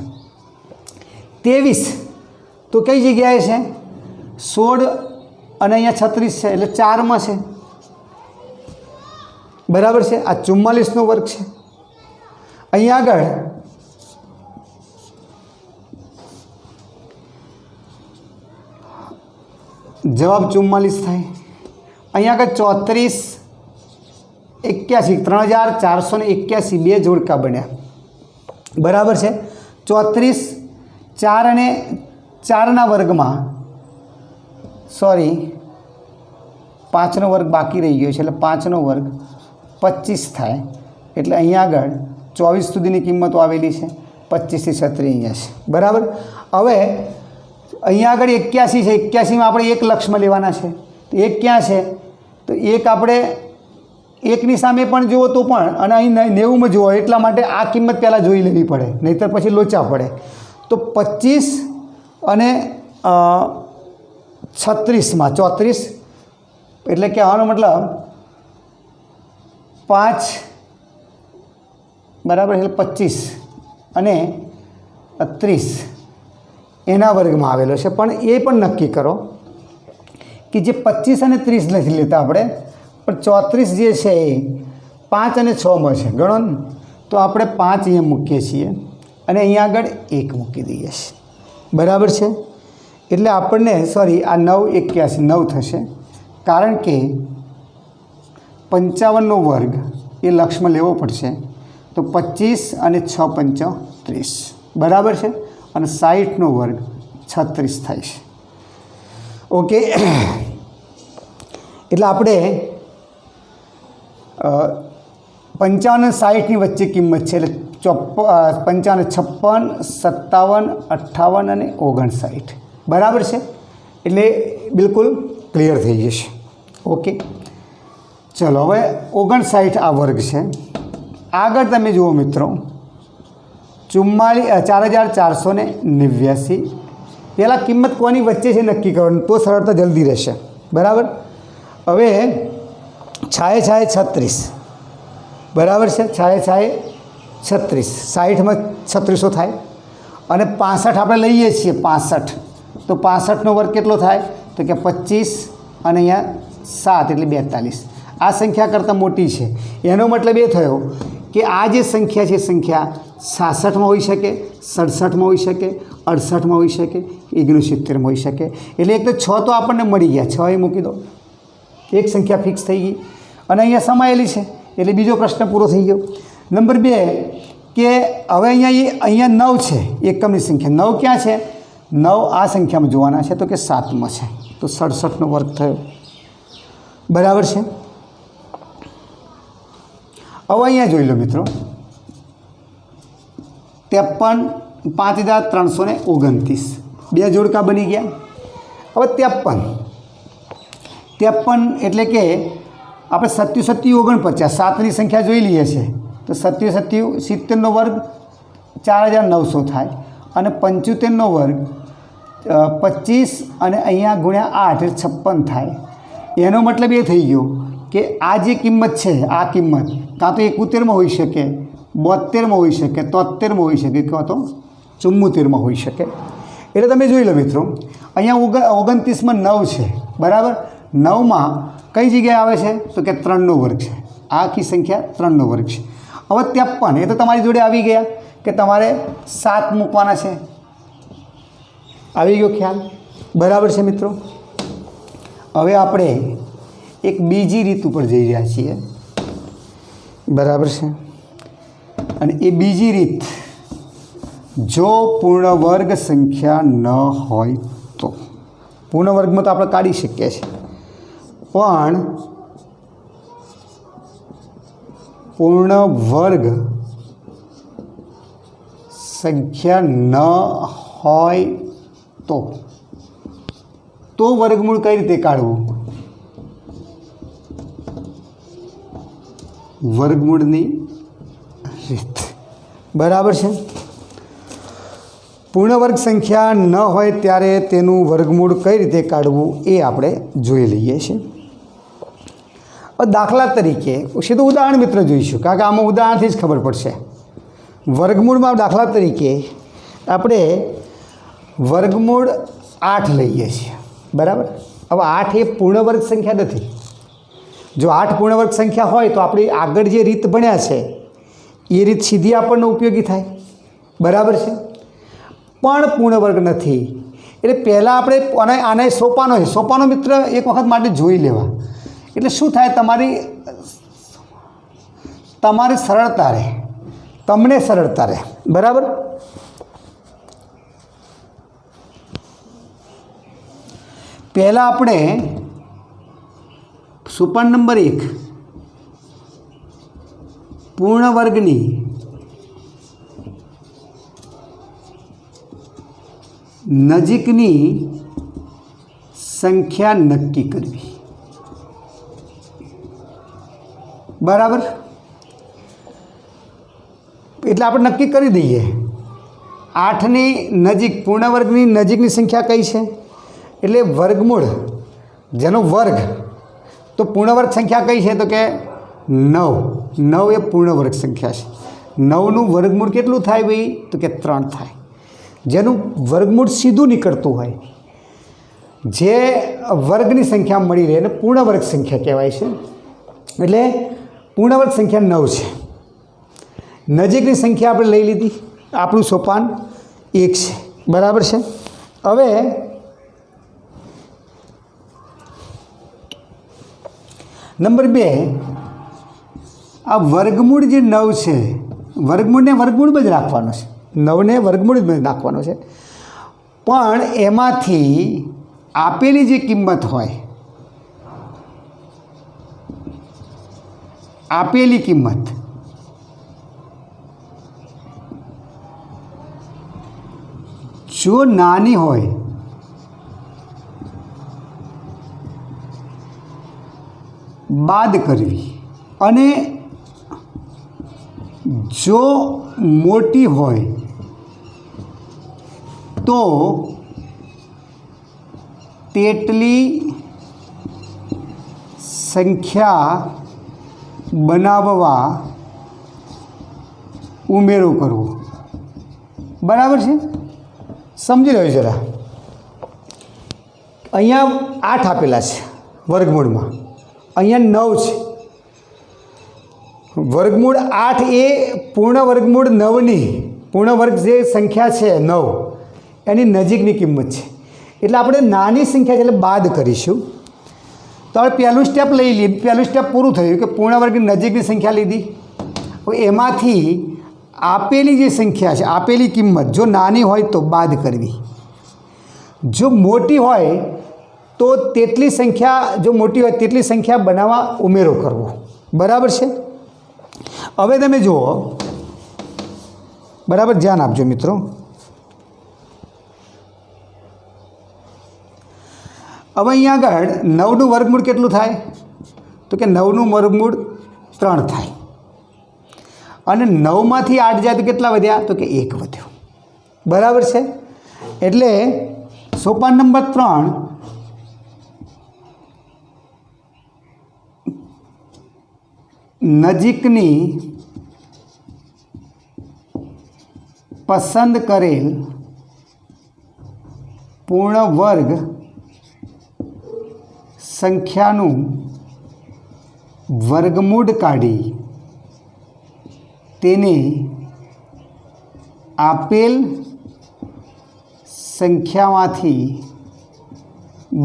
23 તો કઈ જગ્યાએ છે? 16 અને અહીંયા 36 છે, એટલે 4માં છે. બરાબર છે. આ 44નો વર્ગ છે. અહીંયા આગળ જવાબ 44 થાય. અહીંયા આગળ 34, 81, 3481 બે જોડકા બન્યા. બરાબર છે. 34 4 અને 4ના વર્ગમાં, સોરી 5નો વર્ગ બાકી રહી ગયો છે, એટલે 5નો વર્ગ 25 થાય. એટલે અહીંયા આગળ 24 સુધીની કિંમતો આવેલી છે. 25 થી 36 અહીંયા છે. બરાબર. હવે અહીંયા આગળ 81 છે. 81માં આપણે એક લક્ષમાં લેવાના છે. તો એક ક્યાં છે? તો એક આપણે એકની સામે પણ જુઓ તો પણ, અને અહીં 90માં જુઓ, એટલા માટે આ કિંમત પહેલાં જોઈ લેવી પડે, નહીંતર પછી લોચા પડે. તો 25 અને 36માં 34, એટલે કહેવાનો મતલબ 5 બરાબર, એટલે 25 અને 30 એના વર્ગમાં આવેલો છે. પણ એ પણ નક્કી કરો કે જે 25 અને 30 નથી લેતા આપણે, પણ 34 જે છે એ 5 અને 6માં છે. ગણો ને, તો આપણે 5 અહીંયા મૂકીએ છીએ અને અહીંયા આગળ 1 મૂકી દઈએ છીએ. બરાબર છે. એટલે આપણને સોરી આ 9 81 9 થશે, કારણ કે 55નો વર્ગ એ લક્ષમાં લેવો પડશે. તો 25 અને 6 5 30. બરાબર છે. અને 60નો વર્ગ 36 થાય છે. ઓકે. એટલે આપણે 55 અને 60ની વચ્ચે કિંમત છે, એટલે 55, 56, 57, 58 અને 59. બરાબર છે. એટલે બિલકુલ ક્લિયર થઈ જશે. ઓકે. ચલો હવે 59 આ વર્ગ છે. આગળ તમે જુઓ મિત્રો, 4489. પહેલાં કિંમત કોની વચ્ચે છે નક્કી કરવાની, તો સરળતા જલ્દી રહેશે. બરાબર. હવે છાએ 36. બરાબર છે. છાએ 36. 60માં 3600 થાય અને 65 આપણે લઈએ છીએ. 65 તો 65નો વર્ગ કેટલો થાય? તો કે 25 અને અહીંયા 7 એટલે 42. આ સંખ્યા કરતાં મોટી છે. એનો મતલબ એ થયો કે આ જે સંખ્યા છે, સંખ્યા 66માં હોઈ શકે, 67માં હોઈ શકે, 68માં હોઈ શકે, 69માં હોઈ શકે. એટલે એક તો 6 તો આપણને મળી ગયા, 6 એ મૂકી દો, એક સંખ્યા ફિક્સ થઈ ગઈ અને અહીંયા સમાયેલી છે. એટલે બીજો પ્રશ્ન પૂરો થઈ ગયો. નંબર 2 કે હવે અહીંયા 9 છે, એકમની સંખ્યા. 9 ક્યાં છે? 9 આ સંખ્યામાં જોવાના છે, તો કે 7માં છે. તો 67નો વર્ગ થયો. બરાબર છે. હવે અહીંયા જોઈ લો મિત્રો, 53 5329 બે જોડકા બની ગયા. હવે 53 એટલે કે આપણે 77 49 7ની સંખ્યા જોઈ લઈએ છીએ. તો 77 70નો વર્ગ 4900 થાય અને 75નો વર્ગ 25 અને અહીંયા ગુણ્યા 8 56 થાય. એનો મતલબ એ થઈ ગયો કે આ જે કિંમત છે, આ કિંમત કાં તો 71માં હોઈ શકે, 72માં હોઈ શકે, 73માં હોઈ શકે, કાં તો 74માં હોઈ શકે. એટલે તમે જોઈ લો મિત્રો, અહીંયા 29માં 9 છે. બરાબર. 9માં કઈ જગ્યાએ આવે છે? તો કે 3નો વર્ગ છે. આખી સંખ્યા 3નો વર્ગ છે. હવે 53 એ તો તમારી જોડે આવી ગયા કે તમારે 7 મૂકવાના છે. આવી ગયો ખ્યાલ? બરાબર છે મિત્રો. હવે આપણે એક બીજી રીત ઉપર જઈ રહ્યા છીએ. બરાબર છે. અને એ બીજી રીત, જો પૂર્ણ વર્ગ સંખ્યા ન હોય તો. પૂર્ણ વર્ગમાં તો આપણે કાઢી શકીએ છીએ, પણ પૂર્ણ વર્ગ સંખ્યા ન હોય તો વર્ગમૂળ કઈ રીતે કાઢવું? વર્ગમૂળની રીત. બરાબર છે. પૂર્ણ વર્ગ સંખ્યા ન હોય ત્યારે તેનું વર્ગમૂળ કઈ રીતે કાઢવું એ આપણે જોઈ લઈએ છીએ. દાખલા તરીકે સીધું ઉદાહરણ મિત્ર જોઈશું, કારણ કે આમાં ઉદાહરણથી જ ખબર પડશે. વર્ગમૂળમાં દાખલા તરીકે આપણે વર્ગમૂળ 8 લઈએ છીએ, બરાબર. હવે 8 એ પૂર્ણ વર્ગ સંખ્યા નથી. જો 8 પૂર્ણ વર્ગ સંખ્યા હોય તો આપણે આગળ જે રીત ભણ્યા છે એ રીત સીધી આપણને ઉપયોગી થાય, બરાબર છે. પણ પૂર્ણ વર્ગ નથી એટલે પહેલાં આપણે આને સોપાનો છે. સોપાનો મિત્ર એક વખત માટે જોઈ લેવા, એટલે શું થાય, તમારી સરળતા રહે, તમને સરળતા રહે, બરાબર. પહેલાં આપણે સોપાન નંબર 1 પૂર્ણ વર્ગની નજીકની સંખ્યા નક્કી કરવી, બરાબર. એટલે આપણે નક્કી કરી દઈએ 8ની નજીક, પૂર્ણ વર્ગની નજીકની સંખ્યા કઈ છે, એટલે વર્ગમૂળ જેનો વર્ગ, તો પૂર્ણ વર્ગ સંખ્યા કઈ છે, તો કે 9. 9 એ પૂર્ણ વર્ગ સંખ્યા છે. 9નું વર્ગમૂળ કેટલું થાય ભાઈ, તો કે 3 થાય. જેનું વર્ગમૂળ સીધું નીકળતું હોય, જે વર્ગની સંખ્યા મળી રહે એને પૂર્ણ વર્ગ સંખ્યા કહેવાય છે. એટલે પૂર્ણ વર્ગ સંખ્યા 9 છે. નજીકની સંખ્યા આપણે લઈ લીધી, આપણું સોપાન 1 છે, બરાબર છે. હવે નંબર 2, આ વર્ગમૂળ જે 9 છે, વર્ગમૂળને વર્ગમૂળમાં જ રાખવાનો છે. 9ને વર્ગમૂળ જ નાખવાનો છે. પણ એમાંથી આપેલી જે કિંમત હોય, આપેલી કિંમત જો નાની હોય બાદ કરવી, અને જો મોટી હોય તો તેટલી સંખ્યા બનાવવા ઉમેરો કરવો, બરાબર છે. સમજી લો જરા. અહીંયા 8 આપેલા છે વર્ગમૂળમાં, અહીંયા 9 છે. વર્ગમૂળ 8 એ પૂર્ણ વર્ગમૂળ 9ની, પૂર્ણ વર્ગ જે સંખ્યા છે 9 એની નજીકની કિંમત છે. એટલે આપણે નાની સંખ્યા છે એટલે બાદ કરીશું. તો હવે પહેલું સ્ટેપ લઈ લીધું, પહેલું સ્ટેપ પૂરું થયું કે પૂર્ણ વર્ગની નજીકની સંખ્યા લીધી. હવે એમાંથી આપેલી જે સંખ્યા છે, આપેલી કિંમત જો નાની હોય તો બાદ કરવી, જો મોટી હોય તો તેટલી સંખ્યા, જો મોટી હોય તેટલી સંખ્યા બનાવવા ઉમેરો કરવો, બરાબર છે. હવે તમે જુઓ, બરાબર ધ્યાન આપજો મિત્રો. હવે અહીંયા આગળ 9નું વર્ગમૂળ કેટલું થાય, તો કે 9નું વર્ગમૂળ 3 થાય. અને 9માંથી 8 જાય તો કેટલા વધ્યા, તો કે 1 વધ્યો, બરાબર છે. એટલે સોપાન નંબર 3 નજીકની પસંદ કરેલ પૂર્ણ વર્ગ સંખ્યાનું વર્ગમૂળ કાઢી તેને આપેલ સંખ્યામાંથી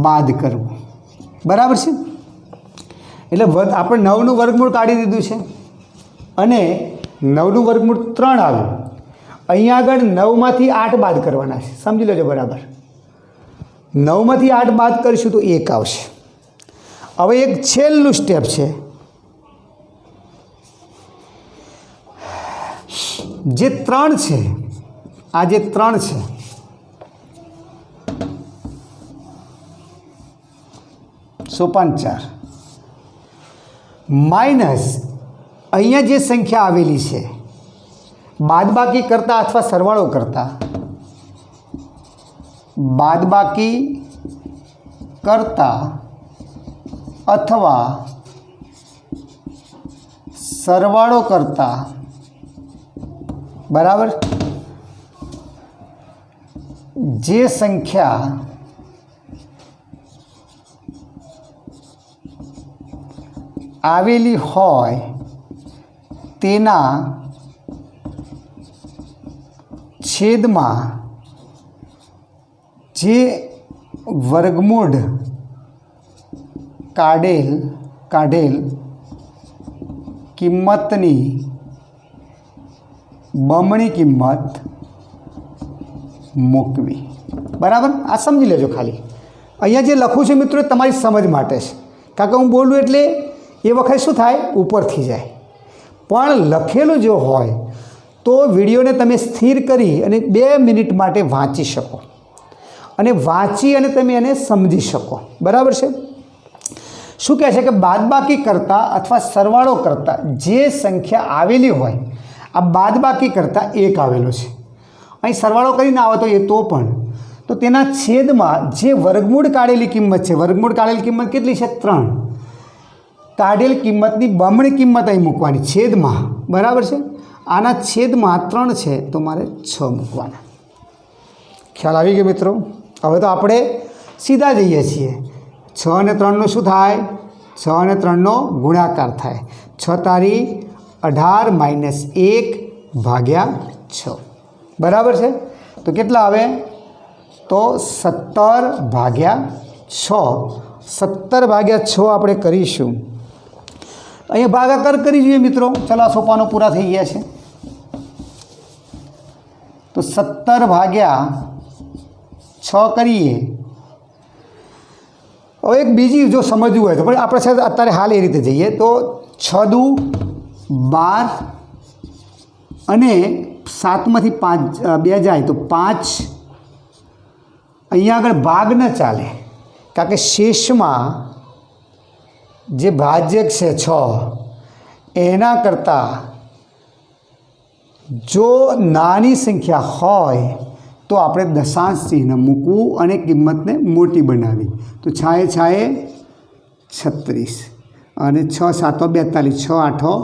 બાદ કરવું, બરાબર છે. એટલે આપણે 9નું વર્ગમૂળ કાઢી દીધું છે અને 9નું વર્ગમૂળ 3 આવ્યું. અહીંયા આગળ 9માંથી 8 બાદ કરવાના છે, સમજી લેજો બરાબર. 9માંથી 8 બાદ કરીશું તો 1 આવશે. હવે એક છેલ્લું સ્ટેપ છે, જે 3 છે, આ જે 3 છે સોપાન 4 માઇનસ અહીંયા જે સંખ્યા આવેલી છે બાદબાકી કરતાં અથવા સરવાળો કરતાં બાદબાકી કરતા અથવા સરવાળો કરતા બરાબર જે સંખ્યા આવેલી હોય તેના છેદમાં જે વર્ગમૂળ કાઢેલ કિંમતની બમણી કિંમત મૂકવી. બરાબર, આ સમજી લેજો. ખાલી અહીંયા જે લખું છું મિત્રો તમારી સમજ માટે છે, કારણ કે હું બોલું એટલે એ વખતે શું થાય, ઉપરથી જાય. પણ લખેલું જો હોય તો વિડીયોને તમે સ્થિર કરી અને 2 મિનિટ માટે વાંચી શકો અને વાંચી અને તમે એને સમજી શકો. બરાબર છે. શું કહે છે કે બાદબાકી કરતાં અથવા સરવાળો કરતાં જે સંખ્યા આવેલી હોય, આ બાદબાકી કરતાં 1 આવેલો છે, અહીં સરવાળો કરીને આવે તો એ પણ તો તેના છેદમાં જે વર્ગમૂળ કાઢેલી કિંમત છે, વર્ગમૂળ કાઢેલી કિંમત કેટલી છે, 3. કાઢેલ કિંમતની બમણી કિંમત અહીં મૂકવાની છેદમાં. બરાબર છે. આના છેદમાં 3 છે તો મારે 6 મૂકવાના. ખ્યાલ આવી ગયો મિત્રો? હવે તો આપણે સીધા જઈએ છીએ. 6 અને 3નો શું થાય? 6 અને 3નો ગુણાકાર થાય. 6 તારી 18 માઇનસ 1 ભાગ્યા 6. બરાબર છે. તો કેટલા આવે? તો 17 ભાગ્યા 6. 17 ભાગ્યા 6 આપણે કરીશું. અહીંયા ભાગાકાર કરી જોઈએ મિત્રો. ચલો આ સોપાનો પૂરા થઈ ગયા છે. તો 17 ભાગ્યા 6 કરીએ. હવે એક બીજી જો સમજવું હોય તો પણ આપણે સાથે અત્યારે હાલ એ રીતે જઈએ તો 6 દુ 12 અને 7માંથી 5 2 જાય તો 5. અહીંયા આગળ ભાગ ન ચાલે, કારણ કે શેષમાં જે ભાજક છે 6 એના કરતાં જો નાની સંખ્યા હોય તો આપણે દશાંશ ચિહ્ન મૂકવું અને કિંમતને મોટી બનાવી. તો 6 છાએ 36 અને 6 7 42, 6 8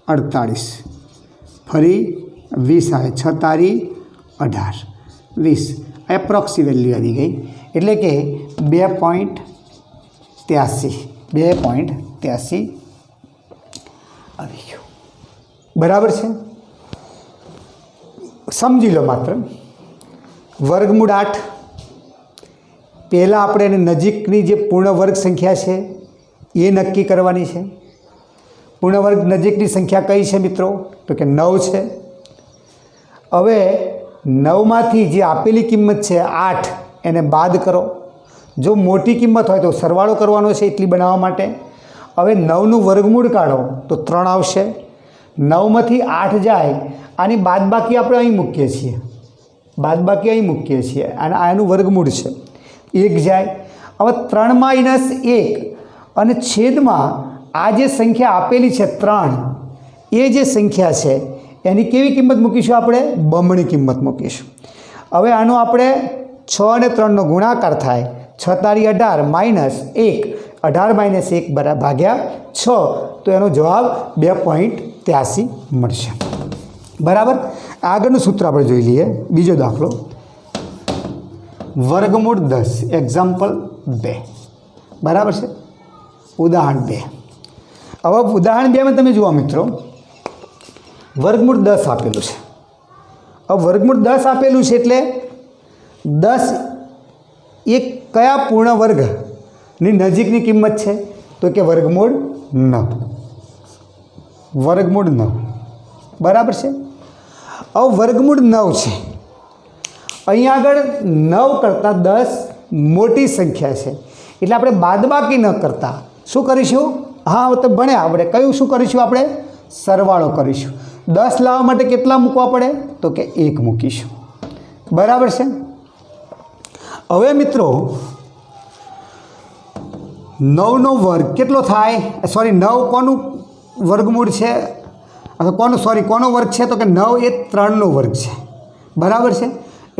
48, ફરી 20 આવે. 6 તારી 18, 20. એપ્રોક્સી વેલ્યુ આવી ગઈ, એટલે કે 2.83 આવી ગયું. બરાબર છે. સમજી લો માત્ર. વર્ગમૂળ 8 પહેલાં આપણે એને નજીકની જે પૂર્ણ વર્ગ સંખ્યા છે એ નક્કી કરવાની છે. પૂર્ણ વર્ગ નજીકની સંખ્યા કઈ છે મિત્રો? તો કે 9 છે. હવે 9માંથી જે આપેલી કિંમત છે 8 એને બાદ કરો. જો મોટી કિંમત હોય તો સરવાળો કરવાનો છે એટલી બનાવવા માટે. હવે 9નું વર્ગમૂળ કાઢો તો 3 આવશે. 9માંથી 8 જાય, આની બાદબાકી આપણે અહીં મૂકીએ છીએ, બાદબાકી અહીં મૂકીએ છીએ અને આનું વર્ગમૂળ છે 1 જાય. હવે 3 માઇનસ 1 અને છેદમાં આ જે સંખ્યા આપેલી છે 3, એ જે સંખ્યા છે એની કેવી કિંમત મૂકીશું આપણે? બમણી કિંમત મૂકીશું. હવે આનો આપણે 6 અને 3નો ગુણાકાર થાય. 6 તારી 18 માઇનસ 1, 18 માઇનસ 1 ભાગ્યા 6, તો એનો જવાબ 2.83 મળશે. બરાબર. આગળનું સૂત્ર આપણે જોઈ લઈએ. બીજો દાખલો, વર્ગમૂળ 10, એક્ઝામ્પલ 2. બરાબર છે. ઉદાહરણ 2. હવે ઉદાહરણ 2માં તમે જુઓ મિત્રો, વર્ગમૂળ 10 આપેલું છે. હવે વર્ગમૂળ 10 આપેલું છે એટલે 10 એ કયા પૂર્ણ વર્ગની નજીકની કિંમત છે? તો કે વર્ગમૂળ 9. વર્ગમૂળ 9. બરાબર છે. હવે વર્ગમૂળ 9 છે. અહીંયા આગળ 9 કરતાં 10 મોટી સંખ્યા છે, એટલે આપણે બાદબાકી ન કરતા શું કરીશું? હા, તો ભણ્યા આપણે કયું શું કરીશું? આપણે સરવાળો કરીશું. 10 લાવવા માટે કેટલા મૂકવા પડે? તો કે 1 મૂકીશું. બરાબર છે. હવે મિત્રો 9નો વર્ગ કેટલો થાય? સોરી, 9 કોનું વર્ગમૂળ છે? કોનો વર્ગ છે? તો કે 9 એ 3નો વર્ગ છે. બરાબર છે.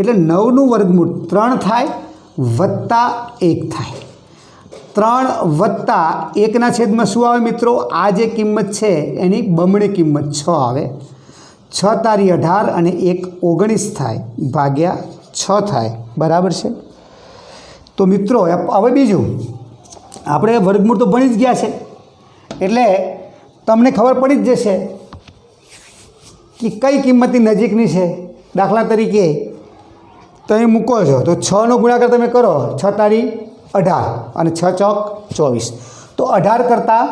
એટલે 9નું વર્ગમૂળ 3 થાય વત્તા 1 થાય। 3 વત્તા 1ના છેદમાં શું આવે મિત્રો? આ જે કિંમત છે એની બમણી કિંમત 6 આવે। 6 તારી 18 અને 1 19 થાય ભાગ્યા 6 થાય, બરાબર છે। તો મિત્રો હવે બીજું, આપણે વર્ગમૂળ તો ભણી જ ગયા છે એટલે તમને ખબર પડી જ જશે કે કઈ કિંમતની નજીકની છે। દાખલા તરીકે તમે મૂકો છો તો 6નો ગુણાકાર તમે કરો, 6 તારી 18 અને 6 ચોક 24, તો 18 કરતાં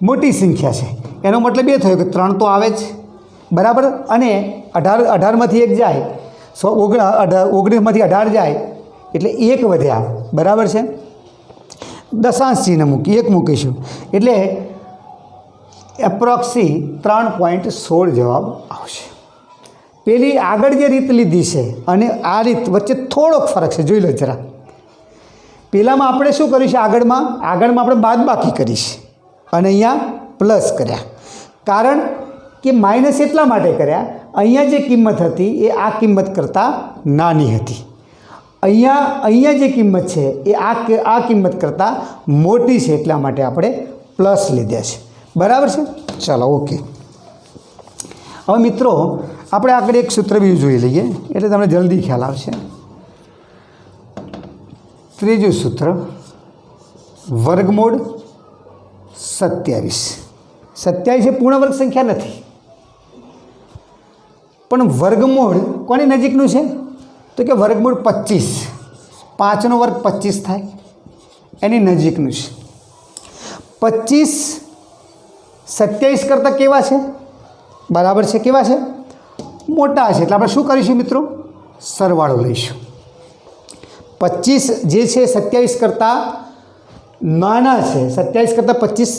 મોટી સંખ્યા છે। એનો મતલબ એ થયો કે 3 તો આવે જ, બરાબર। અને 18માંથી 1 જાય, 19માંથી 18 જાય એટલે 1 વધ્યા, બરાબર છે। દશાંશ ચિહ્ન મૂકી 1 મૂકીશું એટલે એપ્રોક્સી 3.16 જવાબ આવશે। પેલી આગળ જે રીત લીધી છે અને આ રીત વચ્ચે થોડોક ફરક છે, જોઈ લો જરા। પેલામાં આપણે શું કરીશું? આગળમાં આપણે બાદબાકી કરીશું અને અહીંયા પ્લસ કર્યા, કારણ કે માઇનસ એટલા માટે કર્યા, અહીંયા જે કિંમત હતી એ આ કિંમત કરતાં નાની હતી। અહીંયા જે કિંમત છે એ આ કિંમત કરતાં મોટી છે, એટલા માટે આપણે પ્લસ લીધા છે, બરાબર છે। ચાલો ઓકે। હવે મિત્રો આપણે આગળ એક સૂત્ર બીજું જોઈ લઈએ એટલે તમને જલ્દી ખ્યાલ આવશે। ત્રીજું સૂત્ર, વર્ગમૂળ 27। 27 એ પૂર્ણ વર્ગ સંખ્યા નથી, પણ વર્ગમૂળ કોની નજીકનું છે? તો કે વર્ગમૂળ 25, 5નો વર્ગ 25 થાય એની નજીકનું છે। 25 27 કરતાં કેવા છે? બરાબર છે, કેવા છે? મોટા છે। એટલે આપણે શું કરીશું મિત્રો? સરવાળો લઈશું। 25 જે છે 27 કરતાં નાના છે, 27 કરતાં 25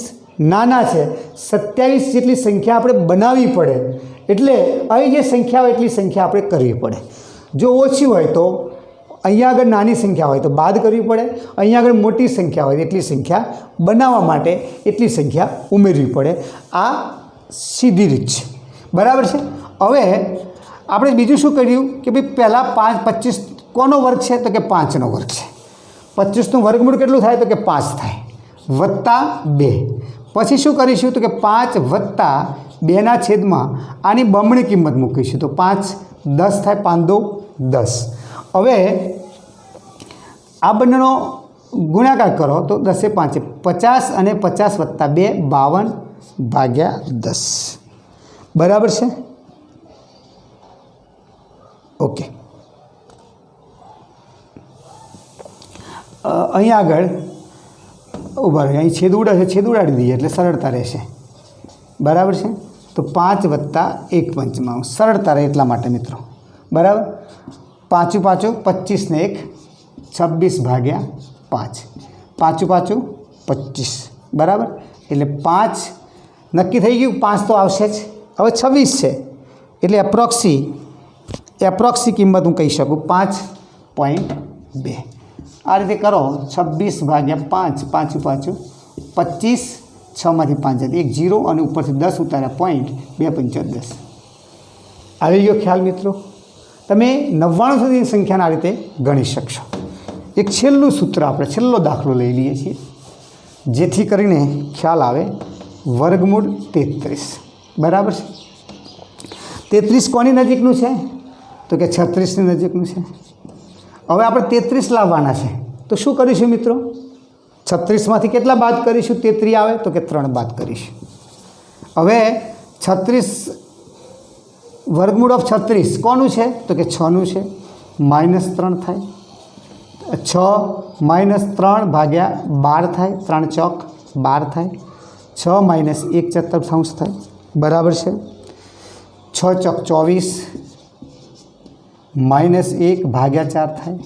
નાના છે। 27 જેટલી સંખ્યા આપણે બનાવવી પડે, એટલે અહીં જે સંખ્યા હોય એટલી સંખ્યા આપણે કરવી પડે। જો ઓછી હોય તો અહીંયા આગળ નાની સંખ્યા હોય તો બાદ કરવી પડે, અહીંયા આગળ મોટી સંખ્યા હોય એટલી સંખ્યા બનાવવા માટે એટલી સંખ્યા ઉમેરવી પડે। આ સીધી રીત છે, બરાબર છે। હવે આપણે બીજું શું કર્યું કે ભાઈ પહેલાં 25 કોનો વર્ગ છે? તો કે 5નો વર્ગ છે। 25નું વર્ગમૂળ કેટલું થાય? તો કે 5 થાય વત્તા 2। પછી શું કરીશું? તો કે 5 વત્તા 2ના છેદમાં આની બમણી કિંમત મૂકીશું, તો 5 10 થાય, 5 દો 10। હવે આ બંનેનો ગુણાકાર કરો તો 10 એ 5 50 અને 50 વત્તા 2 52 ભાગ્યા 10, બરાબર છે, ઓકે। અહીં આગળ ઊભા રહે, અહીં છેદ ઉડાડે, છેદ ઉડાડી દઈએ એટલે સરળતા રહેશે, બરાબર છે। તો 5 વત્તા 1 પંચમાંશ સરળતા રહે એટલા માટે મિત્રો, બરાબર। 5 25 ને 1 26 ભાગ્યા 5, 5 25, બરાબર। એટલે 5 નક્કી થઈ ગયું, 5 તો આવશે જ। હવે 26 છે એટલે એપ્રોક્સી કિંમત હું કહી શકું 5.2। આ રીતે કરો, 26 ભાગ્યા 5, 5 25, 6માંથી 5 જાય 1 0 અને ઉપરથી 10 ઉતાર્યા, પોઈન્ટ 2 5 10। આવી ગયો ખ્યાલ મિત્રો? તમે 99 સુધીની સંખ્યાના આ રીતે ગણી શકશો। એક છેલ્લું સૂત્ર, આપણે છેલ્લો દાખલો લઈ લઈએ છીએ જેથી કરીને ખ્યાલ આવે। વર્ગમૂળ 33, બરાબર છે। 33 કોની નજીકનું છે? તો કે 36ની નજીકનું છે। હવે આપણે 33 લાવવાના છે તો શું કરીશું મિત્રો? 36માંથી કેટલા બાદ કરીશું? 33 આવે તો કે 3 બાદ કરીશું। હવે 36 વર્ગમૂળ ઓફ 36 કોનું છે? તો કે 6નું છે, -3 થાય। 6 -3 ભાગ્યા 12 થાય, 3 ચોક 12 થાય। 6 - 1 ચતુર્થાંશ થાય, બરાબર છે। 6 ચોક 24 -1 ભાગ્યા 4 થાય,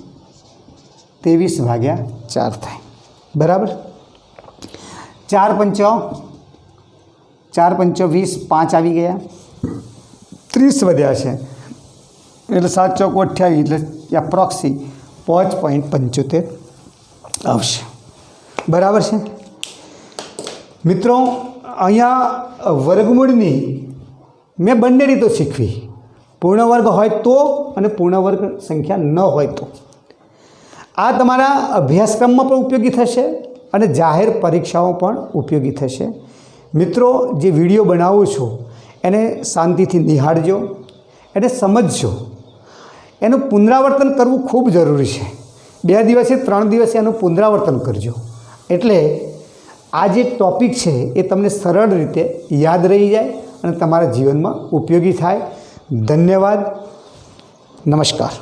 23 ભાગ્યા 4 થાય, બરાબર। 4 પંચો 20, 5 આવી ગયા, 30 વધ્યા છે એટલે 7 ચોક 28 એટલે એપ્રોક્સી 5.75 આવશે, બરાબર છે મિત્રો। અહીંયા વર્ગમૂળની મેં બંને રીતો શીખવી, પૂર્ણ વર્ગ હોય તો અને પૂર્ણ વર્ગ સંખ્યા ન હોય તો આ તમારા અભ્યાસક્રમમાં પણ ઉપયોગી થશે અને જાહેર પરીક્ષાઓ પણ ઉપયોગી થશે. મિત્રો, જે વિડીયો બનાવું છું એને શાંતિથી નિહાળજો, એને સમજજો. એનું પુનરાવર્તન કરવું ખૂબ જરૂરી છે. 2 દિવસે 3 દિવસે એનું પુનરાવર્તન કરજો, એટલે આ જે ટૉપિક છે એ તમને સરળ રીતે યાદ રહી જાય અને તમારા જીવનમાં ઉપયોગી થાય. ધન્યવાદ. નમસ્કાર.